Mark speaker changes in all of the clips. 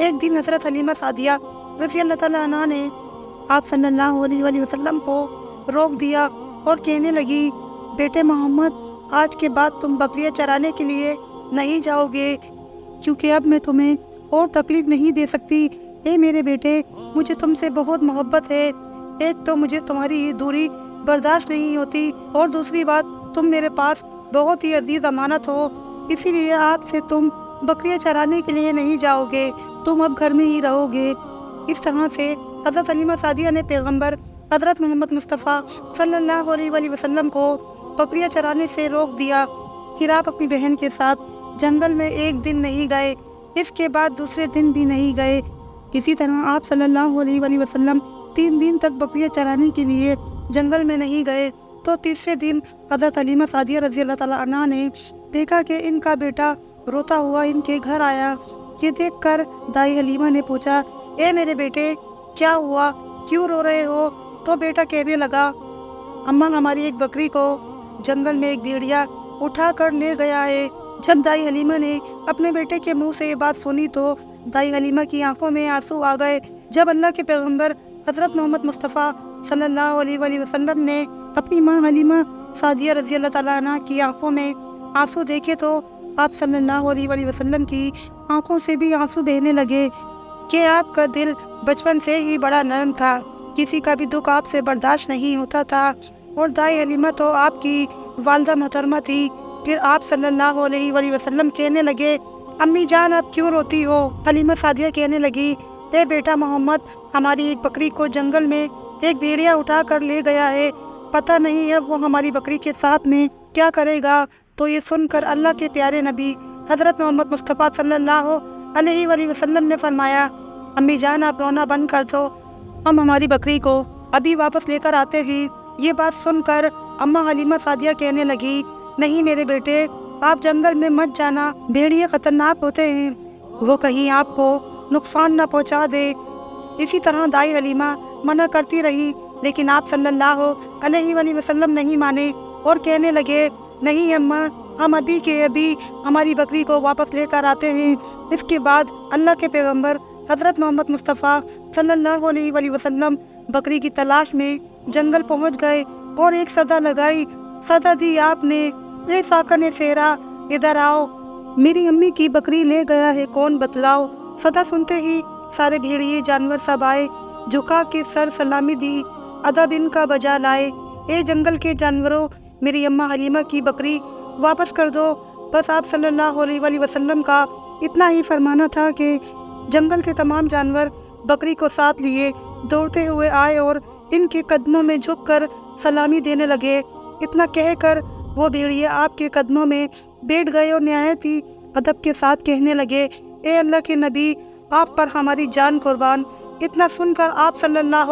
Speaker 1: ایک دن حضرت حلیمہ سعدیہ رضی اللہ تعالیٰ عنہ نے آپ صلی اللہ علیہ وسلم کو روک دیا اور کہنے لگی، بیٹے محمد، آج کے بعد تم بکریاں چرانے کے لیے نہیں جاؤ گے، کیونکہ اب میں تمہیں اور تکلیف نہیں دے سکتی۔ اے میرے بیٹے، مجھے تم سے بہت محبت ہے۔ ایک تو مجھے تمہاری یہ دوری برداشت نہیں ہوتی، اور دوسری بات، تم میرے پاس بہت ہی عزیز امانت ہو، اسی لیے آج سے تم بکریاں چرانے کے لیے نہیں جاؤ گے، تم اب گھر میں ہی رہو گے۔ اس طرح سے حضرت حلیمہ سعدیہ نے پیغمبر حضرت محمد مصطفیٰ صلی اللہ علیہ وسلم کو بکریاں چرانے سے روک دیا۔ پھر آپ اپنی بہن کے ساتھ جنگل میں ایک دن نہیں گئے، اس کے بعد دوسرے دن بھی نہیں گئے۔ اسی طرح آپ صلی اللہ علیہ وسلم 3 دن تک بکریاں چرانے کے لیے جنگل میں نہیں گئے، تو تیسرے دن حضرت حلیمہ سعدیہ رضی اللہ تعالیٰ عنہ نے دیکھا کہ ان کا بیٹا روتا ہوا ان کے گھر آیا۔ یہ دیکھ کر دائی حلیمہ نے پوچھا، اے میرے بیٹے، کیا ہوا، کیوں رو رہے ہو؟ تو بیٹا کہنے لگا، اماں، ہماری ایک بکری کو جنگل میں ایک بھیڑیا اٹھا کر لے گیا ہے۔ جب دائی حلیمہ نے اپنے بیٹے کے منہ سے یہ بات سنی تو دائی حلیمہ کی آنکھوں میں آنسو آ گئے۔ جب اللہ کے پیغمبر حضرت محمد مصطفیٰ صلی اللہ علیہ وسلم نے اپنی ماں حلیمہ سعدیہ رضی اللہ تعالیٰ عنہ کی آنکھوں میں آنسو دیکھے تو آپ صلی اللہ علیہ وسلم کی آنکھوں سے بھی آنسو بہنے لگے کہ آپ کا دل بچپن سے ہی بڑا نرم تھا، کسی کا بھی دکھ آپ سے برداشت نہیں ہوتا تھا، اور دائی حلیمہ تو آپ کی والدہ محترمہ تھی۔ پھر آپ صلی اللہ علیہ وسلم کہنے لگے، امی جان، آپ کیوں روتی ہو؟ حلیمہ سعدیہ کہنے لگی، اے بیٹا محمد، ہماری ایک بکری کو جنگل میں ایک بھیڑیا اٹھا کر لے گیا ہے، پتہ نہیں اب وہ ہماری بکری کے ساتھ میں کیا کرے گا۔ تو یہ سن کر اللہ کے پیارے نبی حضرت محمد مصطفیٰ صلی اللہ علیہ وسلم نے فرمایا، امی جان، آپ رونا بند کر دو، ہم ہماری بکری کو ابھی واپس لے کر آتے ہیں۔ یہ بات سن کر اماں حلیمہ سعدیہ کہنے لگی، نہیں میرے بیٹے، آپ جنگل میں مت جانا، بھیڑیے خطرناک ہوتے ہیں، وہ کہیں آپ کو نقصان نہ پہنچا دے۔ اسی طرح دائی حلیمہ منع کرتی رہی، لیکن آپ صلی اللہ علیہ وسلم نہیں مانے اور کہنے لگے، نہیں اماں، ہم ابھی کے ابھی ہماری بکری کو واپس لے کر آتے ہیں۔ اس کے بعد اللہ کے پیغمبر حضرت محمد مصطفیٰ صلی اللہ علیہ وسلم بکری کی تلاش میں جنگل پہنچ گئے اور ایک صدا لگائی۔ صدا دی آپ نے، اے ساکن سیرا، ادھر آؤ، میری امی کی بکری لے گیا ہے، کون بتلاؤ۔ صدا سنتے ہی سارے بھیڑیے جانور سب آئے، جھکا کے سر سلامی دی، ادب ان کا بجا لائے، اے جنگل کے جانوروں، میری اماں حلیمہ کی بکری واپس کر دو۔ بس آپ صلی اللہ علیہ وسلم کا اتنا ہی فرمانا تھا کہ جنگل کے تمام جانور بکری کو ساتھ لیے دوڑتے ہوئے آئے اور ان کے قدموں میں جھک کر سلامی دینے لگے۔ اتنا کہہ کر وہ بھیڑیے آپ کے قدموں میں بیٹھ گئے اور نہایت ہی ادب کے ساتھ کہنے لگے، اے اللہ کے نبی، آپ پر ہماری جان قربان۔ اتنا سن کر آپ صلی اللہ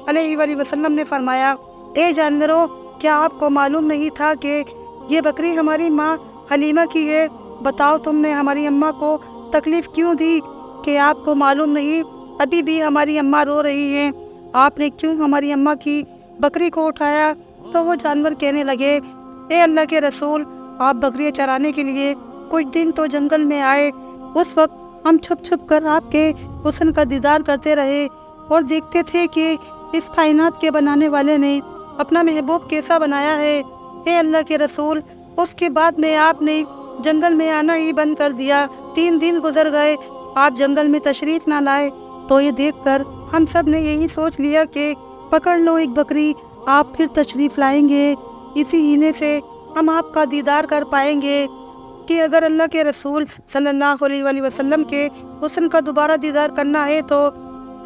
Speaker 1: علیہ وسلم نے فرمایا، اے جانوروں، کیا آپ کو معلوم نہیں تھا کہ یہ بکری ہماری ماں حلیمہ کی ہے؟ بتاؤ، تم نے ہماری اماں کو تکلیف کیوں دی؟ کہ آپ کو معلوم نہیں ابھی بھی ہماری اماں رو رہی ہیں؟ آپ نے کیوں ہماری اماں کی بکری کو اٹھایا؟ تو وہ جانور کہنے لگے، اے اللہ کے رسول، آپ بکریاں چرانے کے لیے کچھ دن تو جنگل میں آئے، اس وقت ہم چھپ چھپ کر آپ کے حسن کا دیدار کرتے رہے اور دیکھتے تھے کہ اس کائنات کے بنانے والے نے اپنا محبوب کیسا بنایا ہے۔ اے اللہ کے رسول، اس کے بعد میں آپ نے جنگل میں آنا ہی بند کر دیا۔ 3 دن گزر گئے، آپ جنگل میں تشریف نہ لائے، تو یہ دیکھ کر ہم سب نے یہی سوچ لیا کہ پکڑ لو ایک بکری، آپ پھر تشریف لائیں گے، اسی ہیلے سے ہم آپ کا دیدار کر پائیں گے کہ اگر اللہ کے رسول صلی اللہ علیہ وسلم کے حسن کا دوبارہ دیدار کرنا ہے تو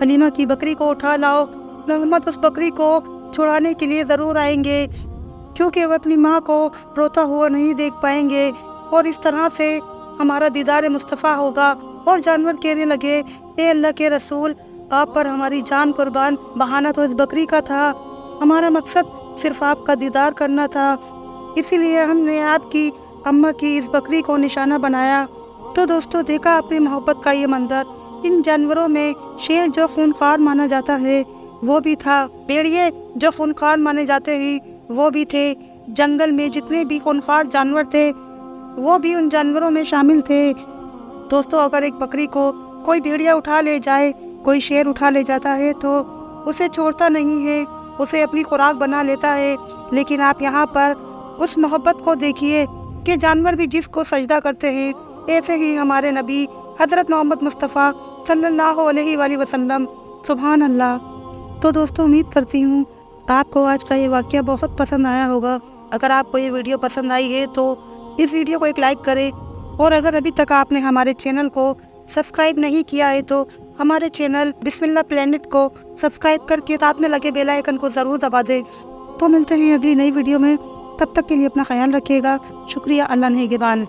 Speaker 1: حلیمہ کی بکری کو اٹھا لاؤ، محمد اس بکری کو چھڑانے کے لیے ضرور آئیں گے، کیونکہ وہ اپنی ماں کو روتا ہوا نہیں دیکھ پائیں گے، اور اس طرح سے ہمارا دیدار مصطفیٰ ہوگا۔ اور جانور کہنے لگے، اے اللہ کے رسول، آپ پر ہماری جان قربان، بہانہ تو اس بکری کا تھا، ہمارا مقصد صرف آپ کا دیدار کرنا تھا، اسی لیے ہم نے آپ کی اماں کی اس بکری کو نشانہ بنایا۔ تو دوستو، دیکھا اپنی محبت کا یہ منظر، ان جانوروں میں شیر جو خونخوار مانا جاتا ہے وہ بھی تھا، بھیڑیے جو خونخوار مانے جاتے ہیں وہ بھی تھے، جنگل میں جتنے بھی خونخوار جانور تھے وہ بھی ان جانوروں میں شامل تھے۔ دوستو، اگر ایک بکری کو کوئی بھیڑیا اٹھا لے جائے، کوئی شیر اٹھا لے جاتا ہے تو اسے چھوڑتا نہیں ہے، اسے اپنی خوراک بنا لیتا ہے۔ لیکن آپ یہاں پر اس محبت کو دیکھیے کہ جانور بھی جس کو سجدہ کرتے ہیں، ایسے ہی ہمارے نبی حضرت محمد مصطفیٰ صلی اللہ علیہ وآلہ وسلم۔ سبحان اللہ۔ تو دوستوں، امید کرتی ہوں آپ کو آج کا یہ واقعہ بہت پسند آیا ہوگا۔ اگر آپ کو یہ ویڈیو پسند آئی ہے تو اس ویڈیو کو ایک لائک کریں، اور اگر ابھی تک آپ نے ہمارے چینل کو سبسکرائب نہیں کیا ہے تو ہمارے چینل بسم اللہ پلانٹ کو سبسکرائب کر کے ساتھ میں لگے بیل آئیکن کو ضرور دبا دیں۔ تو ملتے ہیں اگلی نئی ویڈیو میں، تب تک کے لیے اپنا خیال رکھیے گا۔ شکریہ، اللہ نگہبان۔